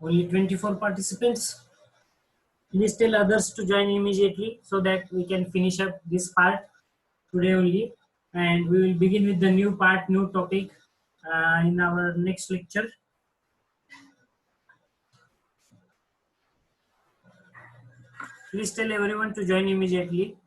Only 24 participants. Please tell others to join immediately so that we can finish up this part today only. And we will begin with the new part, new topic in our next lecture. Please tell everyone to join immediately.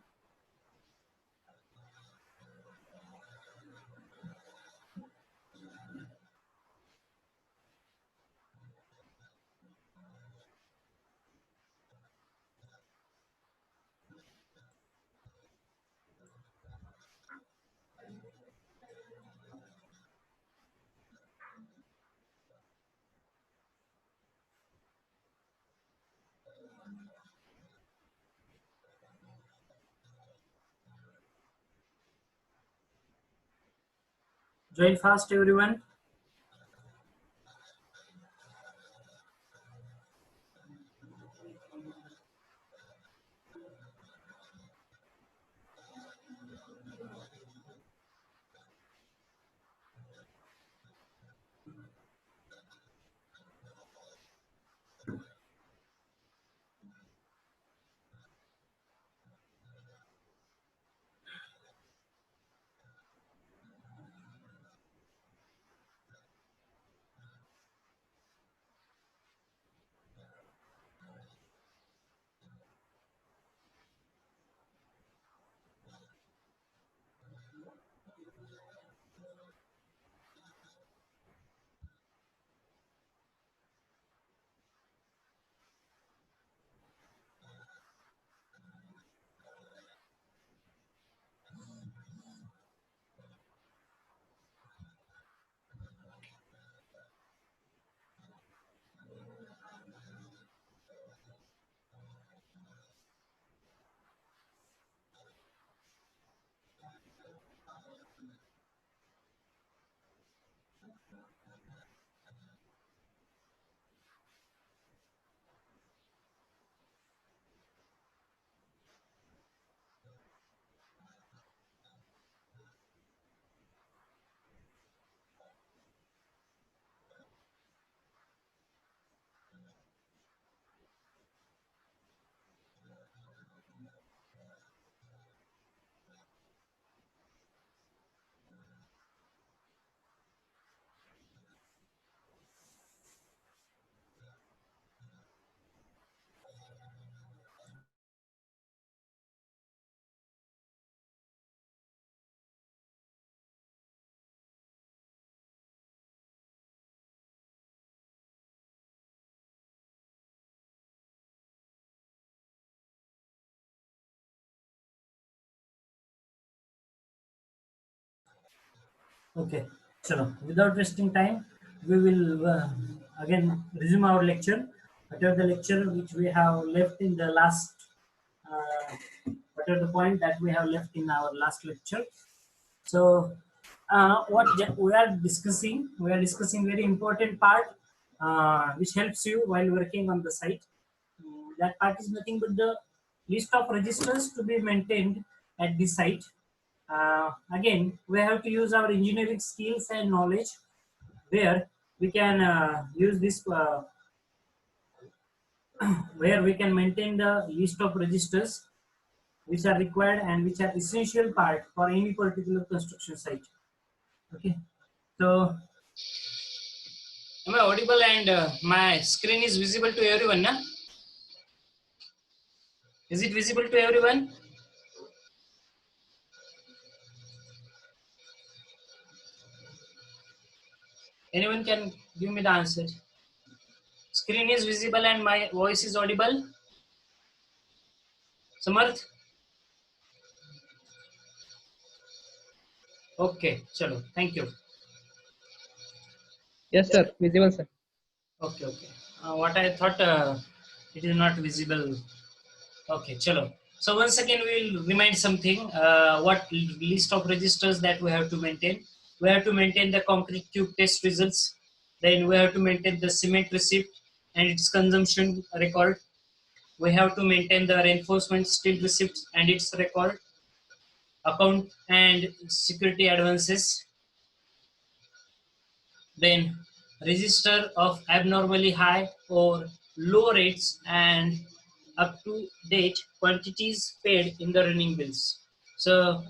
Join fast, everyone. Okay, chalo. Without wasting time, we will again resume our lecture. Whatever the lecture which we have left in the last, whatever the point that we have left in our last lecture. So, we are discussing very important part which helps you while working on the site. That part is nothing but the list of registers to be maintained at the site. Again, we have to use our engineering skills and knowledge where we can use this where we can maintain the list of registers which are required and which are essential part for any particular construction site. Okay, so am I audible and my screen is visible to everyone? Na? Is it visible to everyone? Anyone can give me the answer. Screen is visible and my voice is audible. Samarth? Okay, chalo. Thank you. Yes, sir. Visible, sir. Okay, okay. What I thought it is not visible. Okay, chalo. So once again we will remind something. What list of registers that we have to maintain? We have to maintain the concrete tube test results. Then we have to maintain the cement receipt and its consumption record. We have to maintain the reinforcement steel receipt and its record, account and security advances. Then register of abnormally high or low rates and up to date quantities paid in the running bills. So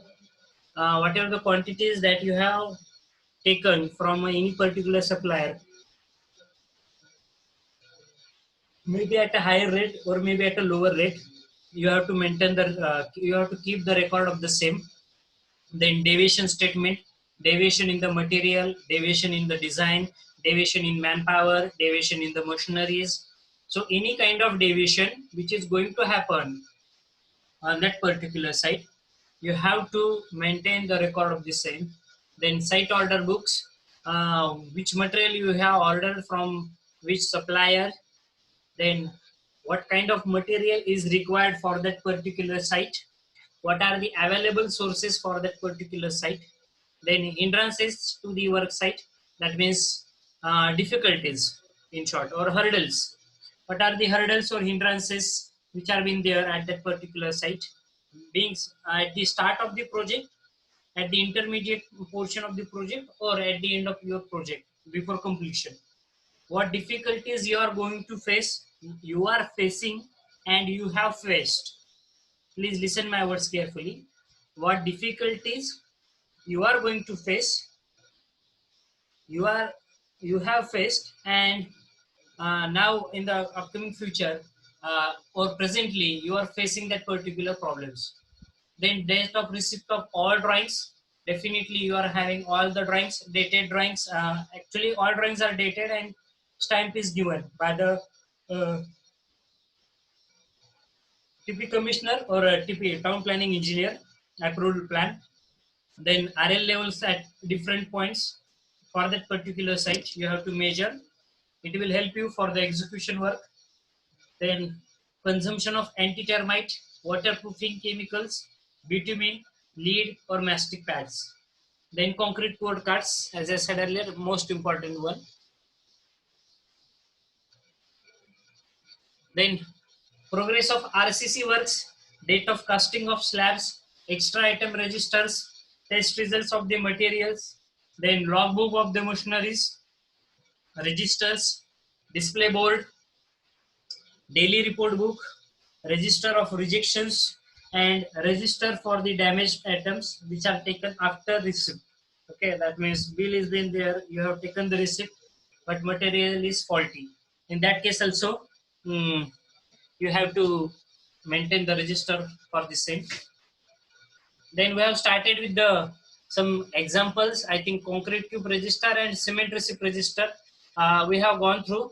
whatever the quantities that you have taken from any particular supplier, maybe at a higher rate or maybe at a lower rate, you have to maintain the you have to keep the record of the same. Then deviation statement, deviation in the material, deviation in the design, deviation in manpower, deviation in the machineries. So any kind of deviation which is going to happen on that particular site, you have to maintain the record of the same. Then site order books, which material you have ordered from which supplier, then what kind of material is required for that particular site, what are the available sources for that particular site, then hindrances to the work site, that means difficulties in short, or hurdles. What are the hurdles or hindrances which are been there at that particular site, being at the start of the project, at the intermediate portion of the project, or at the end of your project before completion. What difficulties you are going to face, you are facing, and you have faced. Please listen my words carefully. What difficulties you are going to face, you are you have faced, and now in the upcoming future, or presently you are facing that particular problems. Then date of receipt of all drawings, definitely you are having all the drawings, dated drawings. Actually all drawings are dated and stamp is given by the uh, TP commissioner or a TP town planning engineer approved plan. Then RL levels at different points for that particular site you have to measure. It will help you for the execution work. Then consumption of anti-termite, waterproofing chemicals, bitumen, lead or mastic pads. Then concrete poured cuts, as I said earlier, most important one. Then progress of RCC works, date of casting of slabs, extra item registers, test results of the materials, then logbook of the machineries, registers, display board, daily report book, register of rejections, and register for the damaged items which are taken after receipt. Okay, that means bill is been there, you have taken the receipt, but material is faulty. In that case also, you have to maintain the register for the same. Then we have started with the some examples. I think concrete cube register and cement receipt register we have gone through.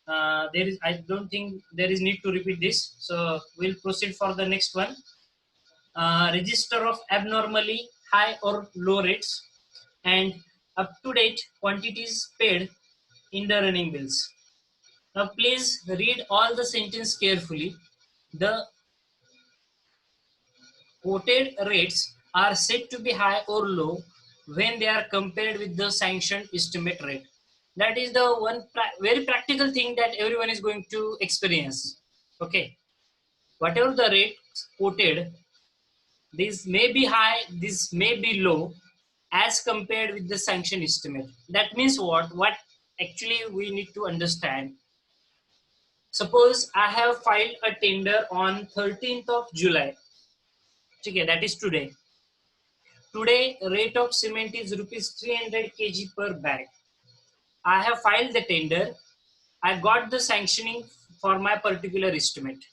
There is, I don't think there is need to repeat this. So we'll proceed for the next one. Register of abnormally high or low rates and up to date quantities paid in the running bills. Now please read all the sentence carefully. The quoted rates are said to be high or low when they are compared with the sanctioned estimate rate. That is the one very practical thing that everyone is going to experience. Okay, whatever the rate quoted, this may be high, this may be low as compared with the sanction estimate. That means what? What actually we need to understand. Suppose I have filed a tender on 13th of July. Okay, that is today. Today, rate of cement is rupees 300 kg per bag. I have filed the tender. I got the sanctioning for my particular estimate.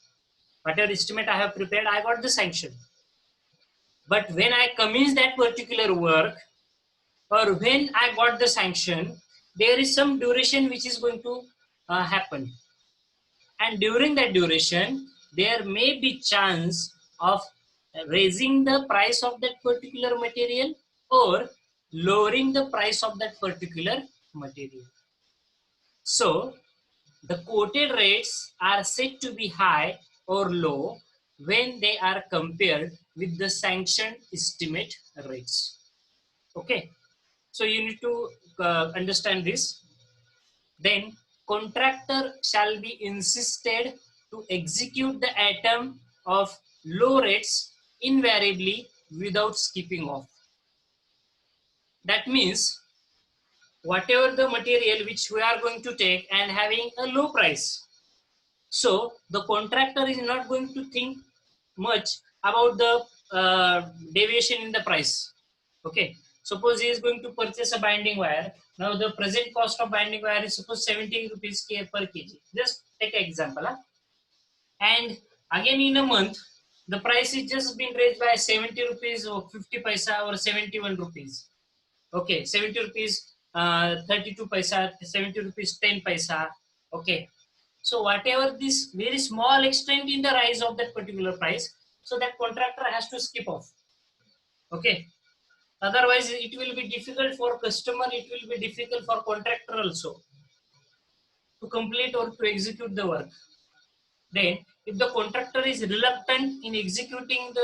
Whatever estimate I have prepared, I got the sanction. But when I commence that particular work, or when I got the sanction, there is some duration which is going to happen. And during that duration, there may be chance of raising the price of that particular material or lowering the price of that particular material. So the quoted rates are said to be high or low when they are compared with the sanctioned estimate rates. Okay, so you need to understand this. Then contractor shall be insisted to execute the item of low rates invariably without skipping off. That means whatever the material which we are going to take and having a low price. So the contractor is not going to think much about the deviation in the price. Okay, suppose he is going to purchase a binding wire. Now the present cost of binding wire is suppose 70 rupees per kg. Just take an example. Huh? And again in a month, the price is just been raised by 70 rupees or 50 paisa or 71 rupees. Okay, 70 rupees, 32 paisa, 70 rupees, 10 paisa. Okay, so whatever this very small extent in the rise of that particular price, so that contractor has to skip off. Okay, otherwise it will be difficult for customer, it will be difficult for contractor also to complete or to execute the work. Then if the contractor is reluctant in executing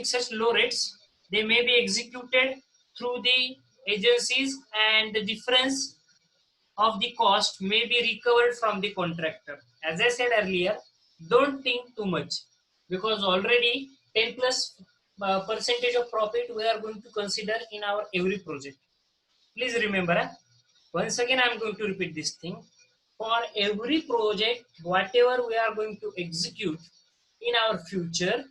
such low rates, they may be executed through the agencies, and the difference of the cost may be recovered from the contractor. As I said earlier, don't think too much, because already 10 plus percentage of profit we are going to consider in our every project. Please remember, once again I am going to repeat this thing. For every project, whatever we are going to execute in our future,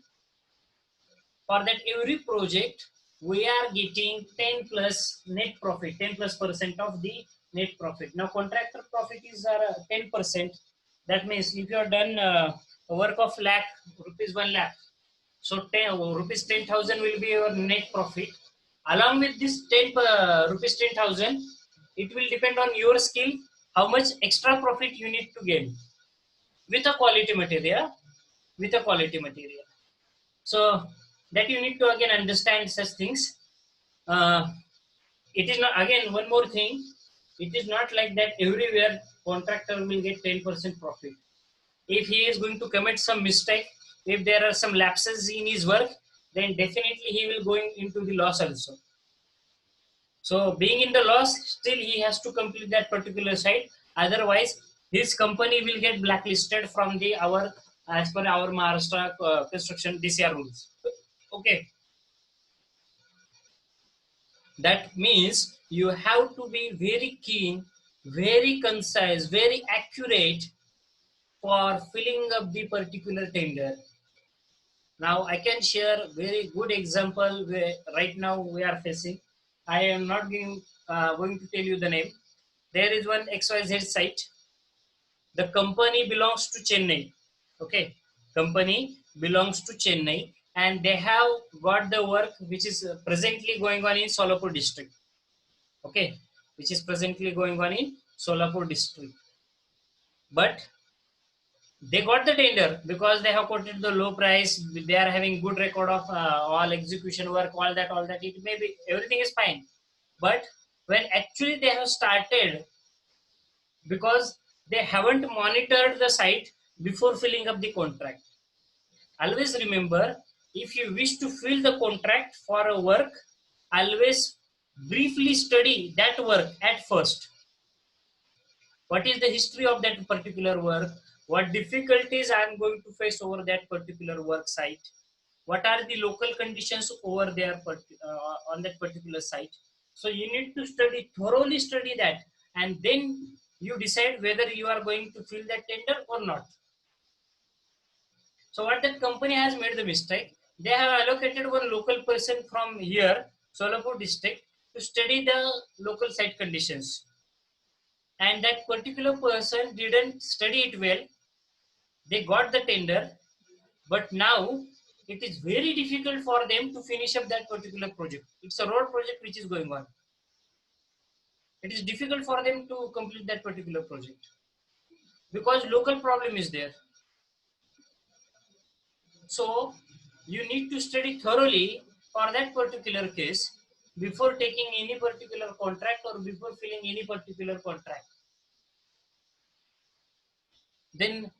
for that every project, we are getting 10 plus net profit, 10 plus percent of the net profit. Now, contractor profit is 10%. That means if you are done a work of lakh, rupees 1 lakh, so 10, rupees 10,000 will be your net profit. Along with this 10 rupees 10,000, it will depend on your skill, how much extra profit you need to gain with a quality material, with a quality material. So that you need to again understand such things. Uh, it is not, again one more thing, it is not like that everywhere contractor will get 10% profit. If he is going to commit some mistake, if there are some lapses in his work, then definitely he will going into the loss also. So being in the loss, still he has to complete that particular site. Otherwise, his company will get blacklisted from the our as per our Maharashtra construction DCR rules. Okay, that means you have to be very keen, very concise, very accurate for filling up the particular tender. Now I can share very good example where right now we are facing. I am not going to tell you the name. There is one XYZ site. The company belongs to Chennai. Okay, company belongs to Chennai, and they have got the work which is presently going on in Solapur district. Okay, which is presently going on in Solapur district. But they got the tender because they have quoted the low price. They are having good record of all execution work, all that. It may be everything is fine, but when actually they have started, because they haven't monitored the site before filling up the contract. Always remember, if you wish to fill the contract for a work, always briefly study that work at first. What is the history of that particular work? What difficulties I am going to face over that particular work site? What are the local conditions over there on that particular site? So you need to thoroughly study that, and then you decide whether you are going to fill that tender or not. So what that company has made the mistake, they have allocated one local person from here, Solapur district, to study the local site conditions, and that particular person didn't study it well. They got the tender, but now it is very difficult for them to finish up that particular project. It's a road project which is going on. It is difficult for them to complete that particular project because local problem is there. So you need to study thoroughly for that particular case before taking any particular contract or before filling any particular contract. Then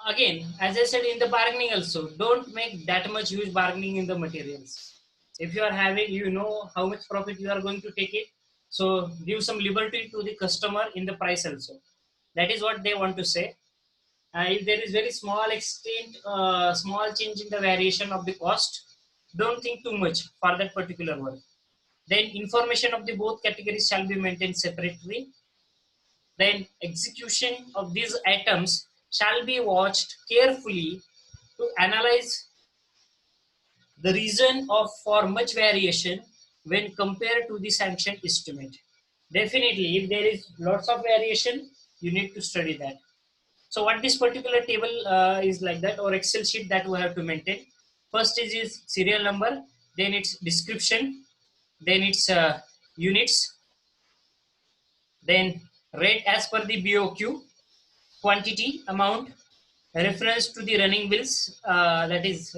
again, as I said in the bargaining also, don't make that much huge bargaining in the materials. If you are having, you know how much profit you are going to take it, so give some liberty to the customer in the price also. That is what they want to say. If there is very small extent, small change in the variation of the cost, don't think too much for that particular work. Then information of the both categories shall be maintained separately. Then execution of these items shall be watched carefully to analyze the reason of for much variation when compared to the sanctioned estimate. Definitely, if there is lots of variation, you need to study that. So what this particular table is like that, or Excel sheet that we have to maintain. First is serial number, then its description, then its units, then rate as per the BOQ, quantity, amount, reference to the running bills, that is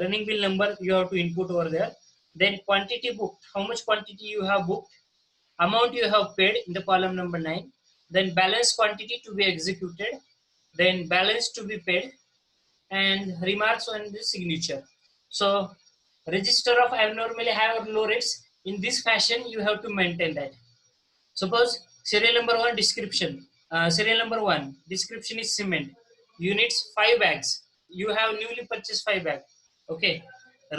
running bill number you have to input over there. Then quantity booked, how much quantity you have booked, amount you have paid in the column number 9, then balance quantity to be executed, then balance to be paid, and remarks on the signature. So register of abnormally high or low rates, in this fashion you have to maintain that. Suppose serial number 1 description, serial number 1 description is cement, units 5 bags, you have newly purchased 5 bags. Okay,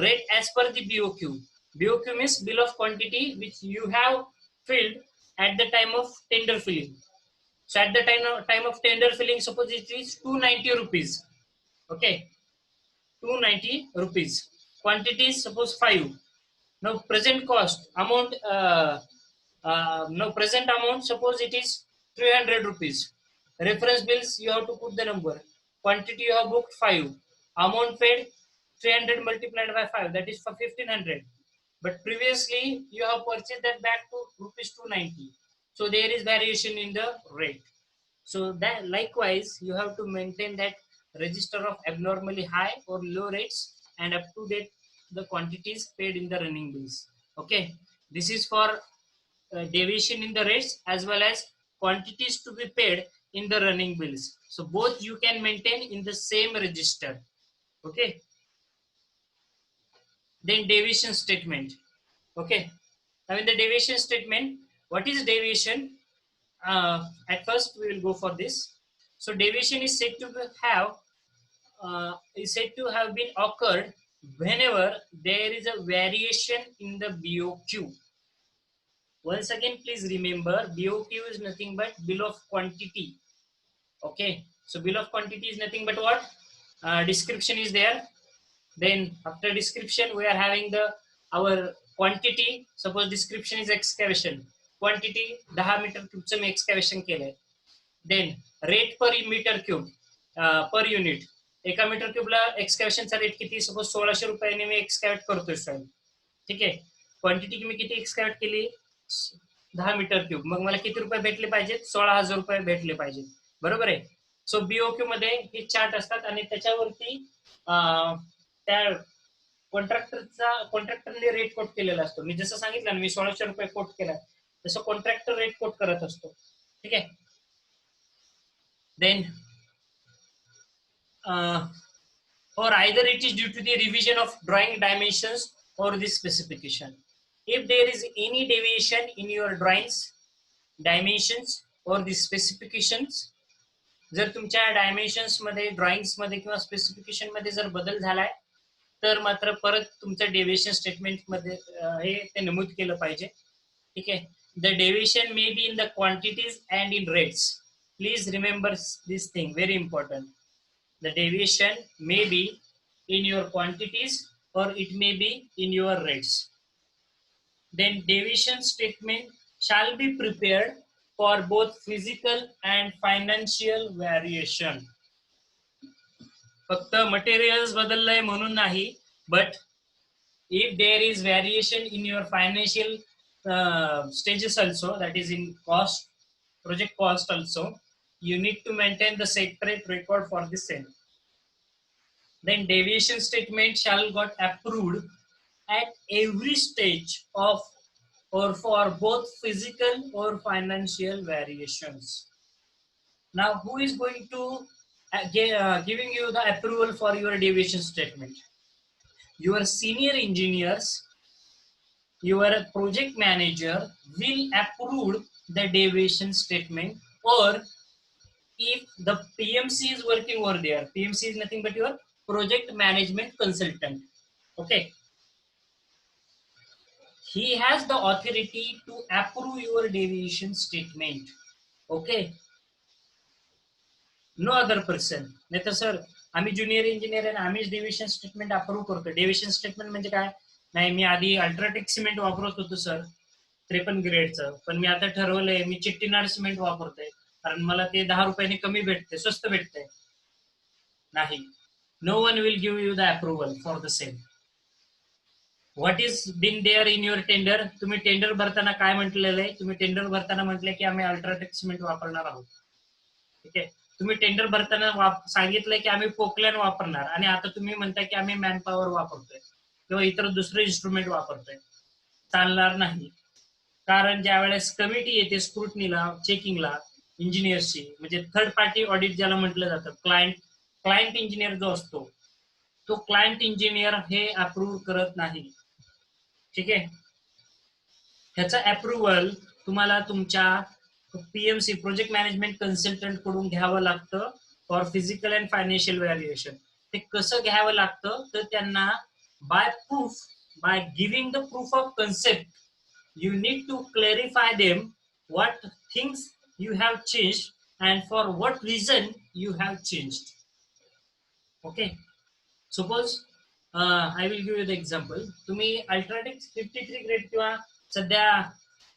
rate as per the BOQ. BOQ means bill of quantity which you have filled at the time of tender filling. So at the time of tender filling, suppose it is 290 rupees. Okay, 290 rupees. Quantities suppose 5. Now present cost amount, now present amount suppose it is 300 rupees. Reference bills you have to put the number. Quantity you have booked 5. Amount paid 300 multiplied by 5, that is for 1500. But previously you have purchased that back to rupees 290. So there is variation in the rate. So that likewise you have to maintain that register of abnormally high or low rates and up to date the quantities paid in the running bills. Okay, this is for deviation in the rates as well as quantities to be paid in the running bills. So both you can maintain in the same register. Okay, then deviation statement. Okay, now in the deviation statement, what is deviation? At first we will go for this. So deviation is said to have been occurred whenever there is a variation in the BOQ. Once again, please remember BOQ is nothing but bill of quantity. Okay, so bill of quantity is nothing but what? Description is there. Then after description, we are having the our quantity. Suppose description is excavation. Quantity 10 metre क्यूबचं मी एक्सकॅव्हेशन केलंय. Then rate पर metre cube per unit. एका metre क्यूबला एक्सकॅव्हेशनचा rate किती? Suppose 1600 रुपयाने मी एक्सकॅव्हेट करतोय soil. ठीक आहे. Quantity मी किती एक्सकॅव्हेट केली? 10 मीटर क्यूब. मग मला किती रुपये भेटले पाहिजेत? 16,000 रुपये भेटले पाहिजेत. बरोबर आहे. सो बीओक्यू मध्ये हे चार्ट असतात आणि त्याच्यावरती त्या कॉन्ट्रॅक्टरने रेट कोट केलेला असतो. मी जसं सांगितलं ना, मी 1600 रुपये कोट केला, तसं कॉन्ट्रॅक्टर रेट कोट करत असतो. ठीक आहे. Then or either it is due to the revision of drawing dimensions or the specification. If there is any deviation in your drawings, dimensions or the specifications, जर तुमच्या dimensions मध्ये, drawings मध्ये किंवा specification मध्ये जर बदल झालाय तर मात्र परत तुमचं डेव्हिएशन स्टेटमेंट मध्ये हे ते नमूद केलं पाहिजे. ठीक आहे. The deviation may be in the quantities and in rates. Please remember this thing, very important. The deviation may be in your quantities or it may be in your rates. Then deviation statement shall be prepared for both physical and financial variation. फक्त materials बदललंय म्हणून नाही, but if there is variation in your financial stages also, that is in cost, project cost also, you need to maintain the separate record for the same. Then deviation statement shall got approved at every stage of or for both physical or financial variations. Now, who is going to giving you the approval for your deviation statement? Your senior engineers, your project manager will approve the deviation statement, or if the PMC is working over there, PMC is nothing but your project management consultant. Okay. he has the authority to approve your deviation statement. Okay, no other person. नाही तर sir आम्ही junior engineer आहे आम्हीच deviation statement approve करतो. Deviation statement म्हणजे काय? नाही मी आधी अल्ट्राटेक सिमेंट वापरत होतो सर 53 ग्रेडचं, पण मी आता ठरवलंय मी चिट्टीनाड सिमेंट वापरतोय कारण मला ते 10 रुपयांनी कमी भेटते, स्वस्त भेटते. नाही, no one will give you the approval for the same. What is been there in your tender? तुम्ही टेंडर भरताना काय म्हटलेलं आहे? तुम्ही टेंडर भरताना म्हटलंय की आम्ही अल्ट्राटेक सिमेंट वापरणार आहोत. ठीक आहे, तुम्ही टेंडर भरताना सांगितलंय की आम्ही पोकलॅन वापरणार आणि आता तुम्ही म्हणताय की आम्ही मॅनपॉवर वापरतोय किंवा इतर दुसरे इन्स्ट्रुमेंट वापरतोय. चालणार नाही. कारण ज्या वेळेस कमिटी येते स्क्रुटनीला, चेकिंगला इंजिनियर्सची, म्हणजे थर्ड पार्टी ऑडिट ज्याला म्हटलं जातं, क्लायंट इंजिनियर जो असतो तो क्लायंट इंजिनियर हे अप्रूव्ह करत नाही. ठीक आहे, ह्याचा अप्रुव्हल तुम्हाला तुमच्या पीएमसी प्रोजेक्ट मॅनेजमेंट कन्सल्टंट कडून घ्यावं लागतं for physical and financial valuation. ते कसं घ्यावं लागतं तर त्यांना by proof, by giving the proof of concept, you need to clarify them what things you have changed and for what reason you have changed. Okay, suppose I will give you the example. तुम्ही UltraTech 53 grade किंवा सध्या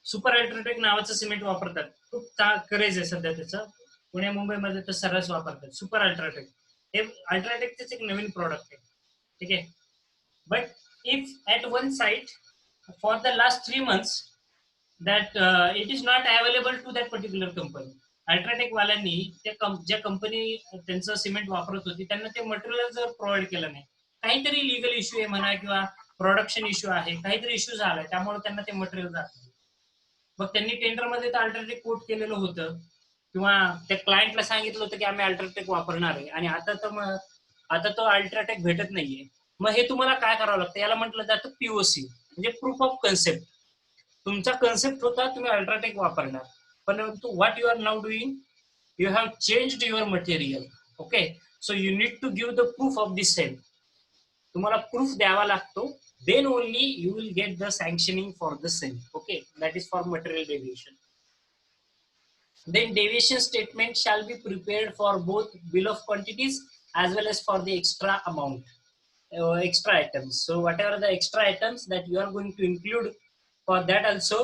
super UltraTech नावाचं cement वापरतात. खूप craze आहे सध्या त्याचं, पुणे मुंबईमध्ये तर सर्रास वापरतात सुपर अल्ट्राटेक. हे अल्ट्राटेकचेच एक नवीन प्रॉडक्ट आहे. ठीक आहे, but if at one site for the last 3 months that it is not available to that particular company. UltraTech वाल्यांनी ज्या कंपनी त्यांचं सिमेंट वापरत होती त्यांना ते मटेरियल जर प्रोव्हाइड केलं नाही, काहीतरी लिगल इश्यू आहे म्हणा किंवा प्रोडक्शन इश्यू आहे, काहीतरी इश्यू झालाय त्यामुळे त्यांना ते मटेरियल जात नाही. मग त्यांनी टेंडरमध्ये तर अल्ट्राटेक कोट केलेलं होतं किंवा त्या क्लायंटला सांगितलं होतं की आम्ही अल्ट्राटेक वापरणार आहे आणि आता तो अल्ट्राटेक भेटत नाहीये. मग हे तुम्हाला काय करावं लागतं? याला म्हटलं जातं पीओसी, म्हणजे प्रूफ ऑफ कन्सेप्ट. तुमचा कन्सेप्ट होता तुम्ही अल्ट्राटेक वापरणार, परंतु what you are now doing, you have changed your material. Okay, so you need to give the proof of this same. तुम्हाला प्रूफ द्यावा लागतो, then only you will get the sanctioning for the same. Okay, that is for material deviation. Then deviation statement shall be prepared for both bill of quantities as well as for the extra amount, extra items. So whatever the extra items that you are going to include, for that also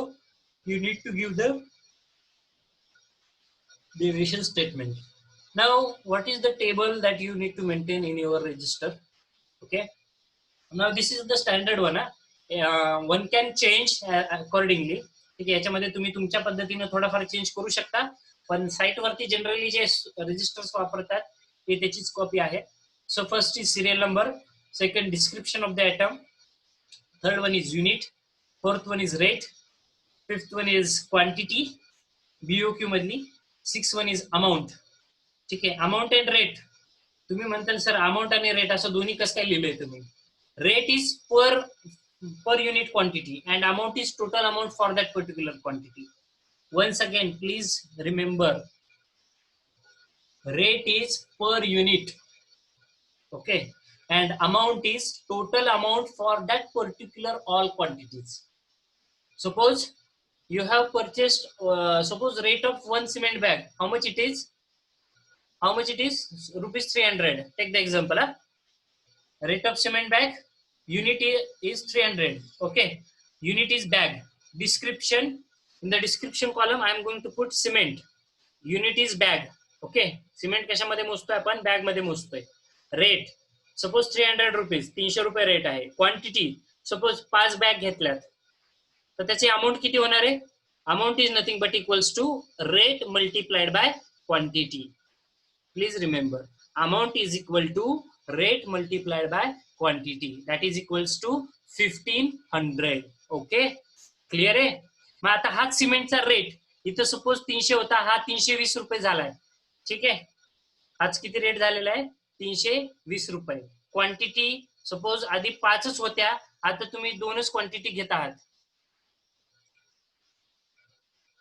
you need to give the deviation statement. Now what is the table that you need to maintain in your register? Okay, now this is the standard one. One can change accordingly. ठीक आहे, याच्यामध्ये तुम्ही तुमच्या पद्धतीने थोडाफार change करू शकता, पण साईट वरती जनरली जे रजिस्टर्स वापरतात ते त्याचीच कॉपी आहे. So first is serial number, second description of the item, third one is unit, fourth one is rate, fifth one is quantity BOQ मधली, सिक्स वन इज अमाऊंट. ठीक आहे, amount and rate. तुम्ही म्हणताल sir amount आणि rate असं दोन्ही कसं काय लिहिलंय तुम्ही? Rate is per unit quantity and amount is total amount for that particular quantity. Once again, please remember, rate is per unit, okay, and amount is total amount for that particular all quantities. Suppose you have purchased, suppose rate of one cement bag, how much it is? How much it is? Rupees 300. Take the example. Rate of cement bag, unit is 300. Okay, unit is bag. Description, in the description column I am going to put cement. Unit is bag. Okay, cement कशामध्ये मोजतोय आपण? Bag मध्ये मोजतोय. Rate suppose 300 rupees, 300 रुपये rate आहे. Quantity suppose 5 bag घेतल्यात तर त्याची amount किती होणार आहे? Amount is nothing but equals to rate multiplied by quantity. Please remember, amount is equal to rate multiplied by quantity, that is equals to 1500. Okay, clear आहे? मग आता हा सिमेंटचा रेट इथं सपोज 300 होता, हा 320 रुपये झालाय. ठीक आहे, आज किती रेट झालेला आहे? 320 रुपये. क्वांटिटी सपोज आधी 5च होत्या, आता तुम्ही 2च क्वांटिटी घेत आहात.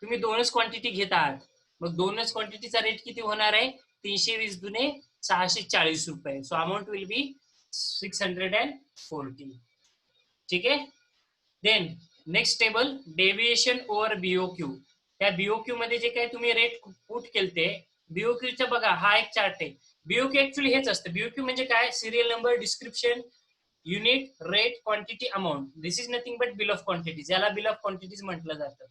तुम्ही 2च क्वांटिटी घेत आहात, मग 2च क्वांटिटीचा रेट किती होणार आहे? 320 दुने 640 रुपये. So amount will be 640. ठीक आहे, then next table deviation over BOQ. त्या बीओक्यू मध्ये जे काही तुम्ही रेट पुट केलते, बीओक्यूचा बघा हा एक चार्ट आहे. बीओक्यू ऍक्च्युली हेच असतं. बीओक्यू म्हणजे काय? Serial number, description, unit, rate, quantity, amount. This is nothing but bill of quantities. याला बिल ऑफ क्वांटिटीज म्हटलं जातं.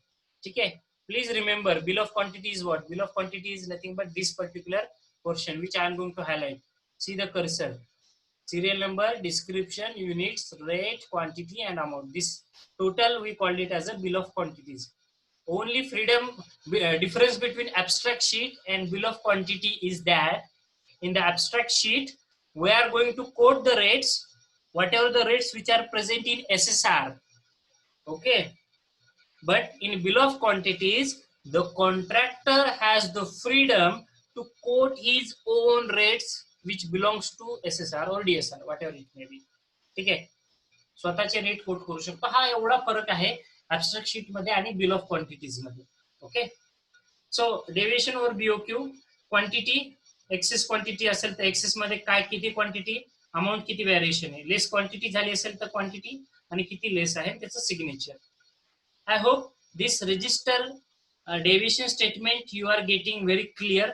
ठीक आहे. Please remember, bill of quantity is what? Bill of quantity is nothing but this particular portion which I am going to highlight. See the cursor. Serial number, description, units, rate, quantity, and amount. This total we called it as a bill of quantities. Only difference between abstract sheet and bill of quantity is that in the abstract sheet we are going to quote the rates, whatever the rates which are present in SSR. Okay. But in bill of quantities, the contractor has the freedom to quote his own rates which belongs to SSR or DSR, whatever it may be. ठीक आहे. स्वतःचे rate quote करू शकतो. हा एवढा फरक आहे abstract sheet मध्ये आणि बिल ऑफ क्वांटिटीज मध्ये. Okay. So deviation over BOQ. Quantity, excess quantity असेल तर एक्सेस मध्ये काय, किती क्वांटिटी, अमाऊंट किती व्हेरिएशन आहे. लेस क्वांटिटी झाली असेल तर क्वांटिटी आणि किती लेस आहे त्याचं signature. I hope this register deviation statement you are getting very clear.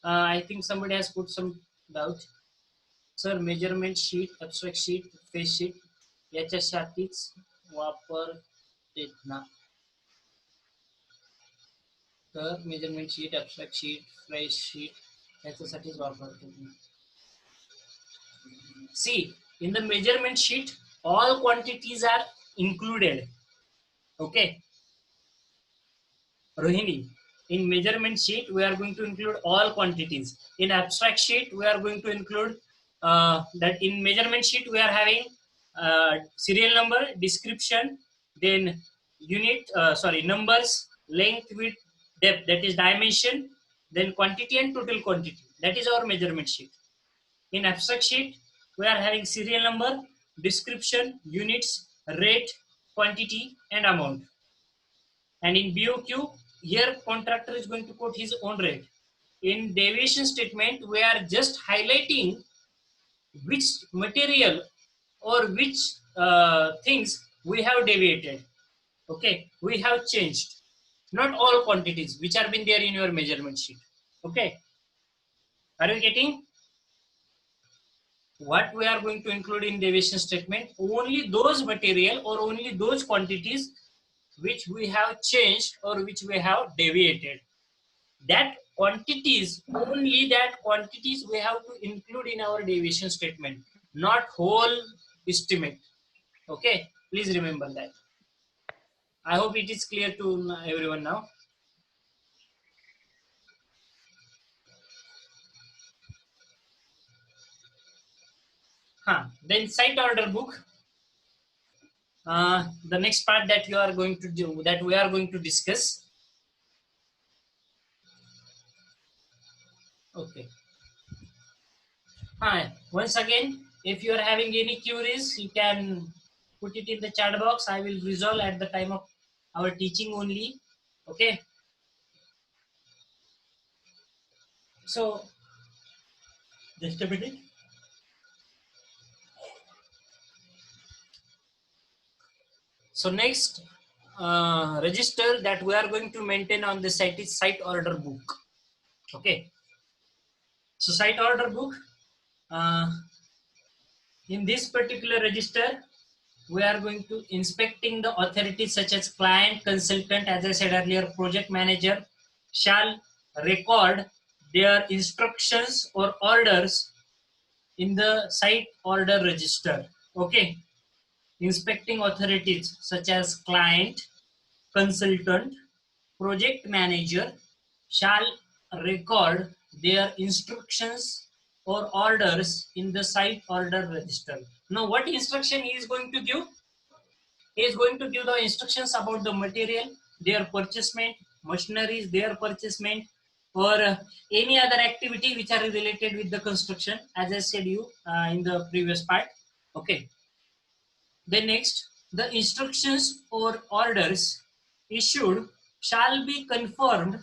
I think somebody has put some doubt. Sir, measurement sheet, abstract sheet, phase sheet याच्यासाठीच वापरतेत ना. तर measurement sheet, abstract sheet, phase sheet याच्यासाठीच वापरतेत ना. See, in the measurement sheet, all quantities are included. Okay. Rohini, in measurement sheet, we are going to include all quantities. In abstract sheet, we are going to include that in measurement sheet, we are having serial number, description, then unit, numbers, length, width, depth, that is dimension, then quantity and total quantity. That is our measurement sheet. In abstract sheet, we are having serial number, description, units, rate, quantity, and amount. And in BOQ, here contractor is going to quote his own rate. In deviation statement, we are just highlighting which material or which things we have deviated. Okay, we have changed. Not all quantities which are been there in your measurement sheet. Okay, are you getting? What we are going to include in deviation statement? Only those material or only those quantities which we have changed or which we have deviated. That quantities, only that quantities we have to include in our deviation statement, not whole estimate. Okay, please remember that. I hope it is clear to everyone now. Then site order book. The next part that you are going to do, that we are going to discuss. Okay. Once again, if you are having any queries, you can put it in the chat box. I will resolve at the time of our teaching only. Okay. So, just a minute. So next register that we are going to maintain on the site is site order book. Okay. So site order book. In this particular register, we are going to inspecting the authorities such as client, consultant, as I said earlier, project manager shall record their instructions or orders in the site order register. Okay. Inspecting authorities such as client, consultant, project manager shall record their instructions or orders in the site order register. Now, what instruction he is going to give? He is going to give the instructions about the material, their purchasement, machineries, their purchasement, or any other activity which are related with the construction, as I said you in the previous part. Okay. Then next, the instructions or orders issued shall be confirmed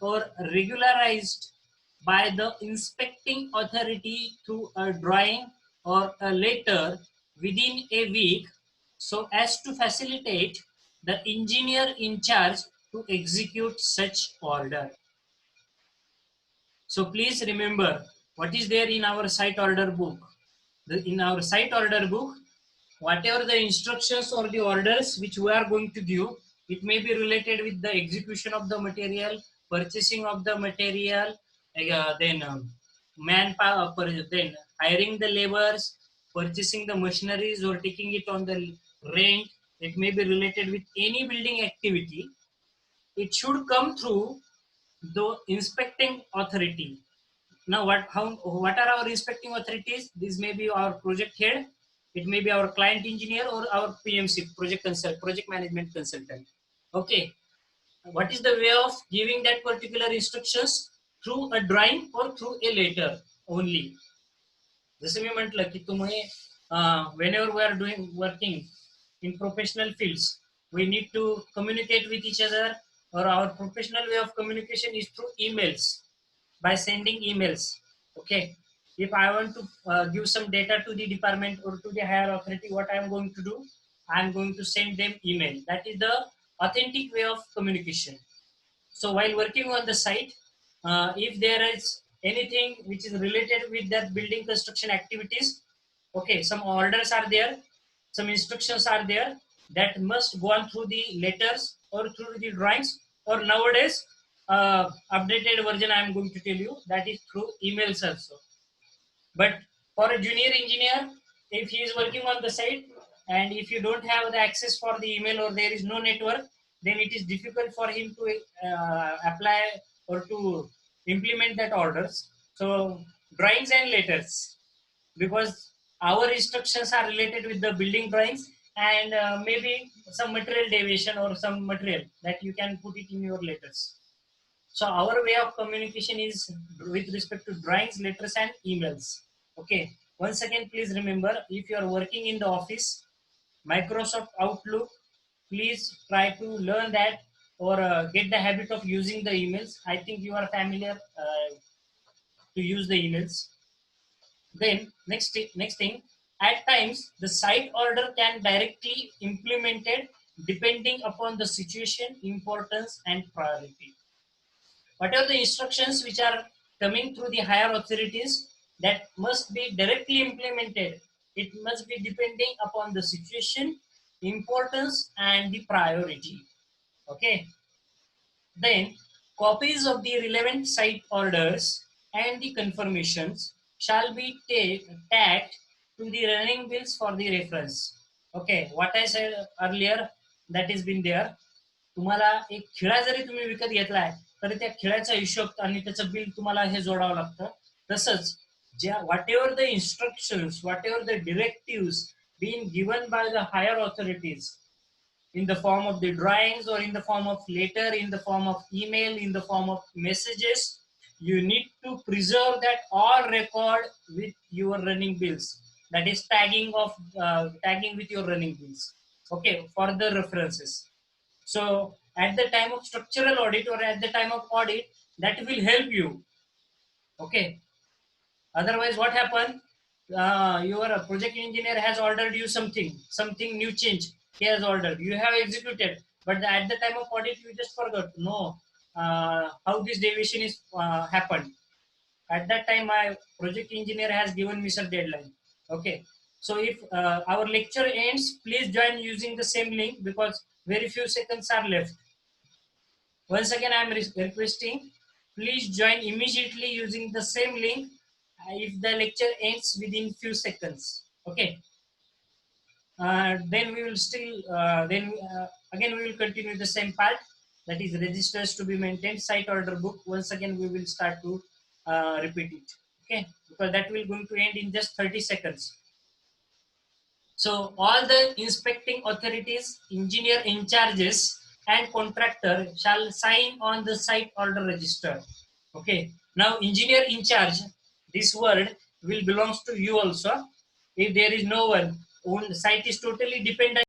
or regularized by the inspecting authority through a drawing or a letter within a week so as to facilitate the engineer in charge to execute such order. So please remember what is there in our site order book. In our site order book, whatever the instructions or the orders which we are going to give, it may be related with the execution of the material, purchasing of the material, then manpower, then hiring the laborers, purchasing the machineries or taking it on the rent. It may be related with any building activity. It should come through the inspecting authority. Now, what are our inspecting authorities? This may be our project head, it may be our client engineer, or our PMC, project management consultant. Okay, what is the way of giving that particular instructions? Through a drawing or through a letter only. जसं मी म्हटलं की तुम्ही whenever we are doing working in professional fields, we need to communicate with each other, or our professional way of communication is through emails, by sending emails. Okay, if I want to give some data to the department or to the higher authority, what I am going to do, I am going to send them email. That is the authentic way of communication. So while working on the site, if there is anything which is related with that building construction activities, okay, some orders are there, some instructions are there that must go on through the letters or through the drawings, or nowadays updated version I am going to tell you, that is through emails also. But for a junior engineer, if he is working on the site and if you don't have the access for the email or there is no network, then it is difficult for him to apply or to implement that orders. So drawings and letters, because our instructions are related with the building drawings, and maybe some material deviation or some material that you can put it in your letters. So our way of communication is with respect to drawings, letters, and emails. Okay. Once again, please remember, if you are working in the office, Microsoft Outlook, please try to learn that, or get the habit of using the emails. I think you are familiar to use the emails. Then next thing, at times the site order can directly implemented depending upon the situation, importance, and priority. Whatever the instructions which are coming through the higher authorities, that must be directly implemented. It must be depending upon the situation, importance, and the priority. Okay. Then copies of the relevant site orders and the confirmations shall be tagged to the running bills for the reference. Okay, what I said earlier, that has been there. तुम्हाला एक खिळा जरी तुम्ही विकत घेतलाय तरी त्या खिळ्याचा हिशोब आणि त्याचं बिल तुम्हाला हे जोडावं लागतं. तसंच ज्या whatever the instructions, whatever the directives being given by the higher authorities in the form of the drawings or in the form of letter, in the form of email, in the form of messages, you need to preserve that all record with your running bills. That is tagging with your running bills. Okay, for the references. So at the time of structural audit or at the time of audit, that will help you. Okay. Otherwise, what happened? Your project engineer has ordered you something new change. He has ordered. You have executed, but at the time of audit, you just forgot. No, how this deviation is happened. At that time, my project engineer has given me some deadline. Okay. So if our lecture ends, please join using the same link because very few seconds are left. Once again, I am requesting, please join immediately using the same link if the lecture ends within few seconds. Okay. Then we will again we will continue the same part, that is registers to be maintained, site order book. Once again we will start to repeat it. Okay, because that will going to end in just 30 seconds. So all the inspecting authorities, engineer in charges, and contractor shall sign on the site order register. Okay. Now engineer in charge, this word will belongs to you also. If there is no one, the site is totally dependent